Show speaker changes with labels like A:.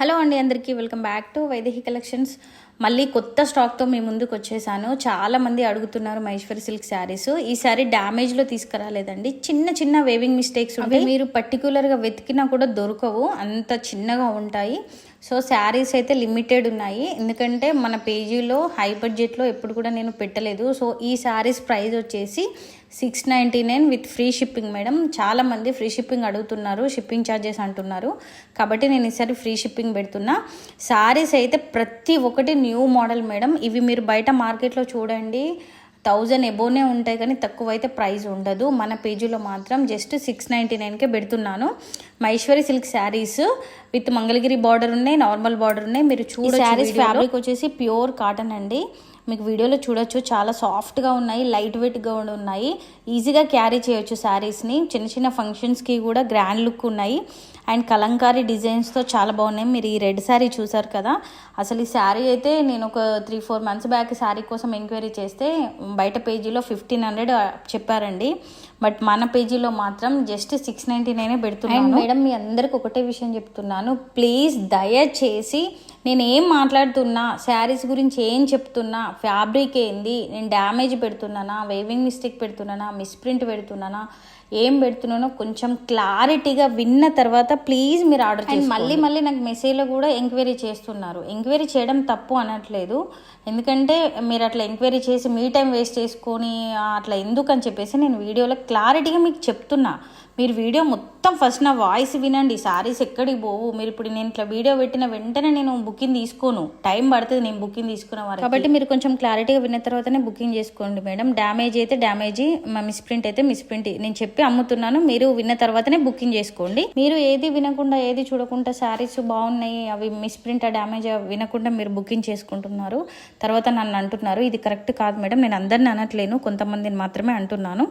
A: Hello అండి, అందరికీ welcome back to Vaidehi collections. మళ్ళీ కొత్త స్టాక్తో మీ ముందుకు వచ్చేసాను. చాలామంది అడుగుతున్నారు మహేశ్వరి సిల్క్ శారీస్. ఈ శారీ డ్యామేజ్లో తీసుకురాలేదండి, చిన్న చిన్న వేవింగ్ మిస్టేక్స్ ఉంటాయి. మీరు పర్టికులర్గా వెతికినా కూడా దొరకవు, అంత చిన్నగా ఉంటాయి. సో శారీస్ అయితే లిమిటెడ్ ఉన్నాయి, ఎందుకంటే మన పేజీలో హై బడ్జెట్లో ఎప్పుడు కూడా నేను పెట్టలేదు. సో ఈ శారీస్ ప్రైస్ వచ్చేసి 699 విత్ ఫ్రీ షిప్పింగ్ మేడం. చాలామంది ఫ్రీ షిప్పింగ్ అడుగుతున్నారు, షిప్పింగ్ ఛార్జెస్ అంటున్నారు, కాబట్టి నేను ఈసారి ఫ్రీ షిప్పింగ్ పెడుతున్నా. శారీస్ అయితే ప్రతి ఒక్కటి న్యూ మోడల్ మేడం. ఇవి మీరు బయట మార్కెట్లో చూడండి 1000 ఎబోనే ఉంటాయి, కానీ తక్కువ అయితే ప్రైస్ ఉండదు. మన పేజీలో మాత్రం జస్ట్ 699కే పెడుతున్నాను. Maheshwari silk saris with Mangalagiri border ఉన్నాయి, నార్మల్ బార్డర్ ఉన్నాయి. మీరు చూడండి, శారీస్ ఫ్యాబ్రిక్ వచ్చేసి ప్యూర్ కాటన్ అండి. మీకు వీడియోలో చూడొచ్చు, చాలా సాఫ్ట్గా ఉన్నాయి, లైట్ వెయిట్గా కూడా ఉన్నాయి. ఈజీగా క్యారీ చేయొచ్చు శారీస్ని. చిన్న చిన్న ఫంక్షన్స్కి కూడా గ్రాండ్ లుక్ ఉన్నాయి. అండ్ కలంకారీ డిజైన్స్తో చాలా బాగున్నాయి. మీరు ఈ రెడ్ శారీ చూసారు కదా, అసలు ఈ శారీ అయితే నేను ఒక 3-4 మంత్స్ బ్యాక్ శారీ కోసం ఎంక్వైరీ చేస్తే బయట పేజీలో 1500 చెప్పారండి, బట్ మన పేజీలో మాత్రం జస్ట్ 699 పెడుతున్నాను. మేడం మీ అందరికి ఒకటే విషయం చెప్తున్నాను, ప్లీజ్ దయచేసి నేను ఏం మాట్లాడుతున్నా, శారీస్ గురించి ఏం చెప్తున్నా, ఫ్యాబ్రిక్ ఏంది, నేను డ్యామేజ్ పెడుతున్నానా, వేవింగ్ మిస్టేక్ పెడుతున్నానా, మిస్ప్రింట్ పెడుతున్నానా, ఏం పెడుతున్నానో కొంచెం క్లారిటీగా విన్న తర్వాత ప్లీజ్ మీరు ఆర్డర్ చేయండి. మళ్ళీ నాకు మెసేజ్లో కూడా ఎంక్వైరీ చేస్తున్నారు. ఎంక్వైరీ చేయడం తప్పు అనట్లేదు, ఎందుకంటే మీరు అట్లా ఎంక్వైరీ చేసి మీ టైం వేస్ట్ చేసుకొని అట్లా ఎందుకు అని చెప్పేసి నేను వీడియోలో క్లారిటీగా మీకు చెప్తున్నా. మీరు వీడియో మొత్తం ఫస్ట్ నా వాయిస్ వినండి. శారీస్ ఎక్కడికి పోవు. మీరు ఇప్పుడు నేను ఇట్లా వీడియో పెట్టిన వెంటనే నేను బుకింగ్ తీసుకోను, టైం పడుతుంది నేను బుకింగ్ తీసుకున్న వారు. కాబట్టి మీరు కొంచెం క్లారిటీగా విన్న తర్వాతనే బుకింగ్ చేసుకోండి మేడం. డ్యామేజ్ అయితే డ్యామేజ్, మిస్ప్రింట్ అయితే మిస్ప్రింట్ నేను చెప్పి అమ్ముతున్నాను. మీరు విన్న తర్వాతనే బుకింగ్ చేసుకోండి. మీరు ఏది వినకుండా ఏది చూడకుండా శారీస్ బాగున్నాయి అవి మిస్ప్రింట్ డ్యామేజ్ వినకుండా మీరు బుకింగ్ చేసుకుంటున్నారు, తర్వాత నన్ను అంటున్నారు. ఇది కరెక్ట్ కాదు మేడం. నేను అందరిని అనట్లేను, కొంతమందిని మాత్రమే అంటున్నాను.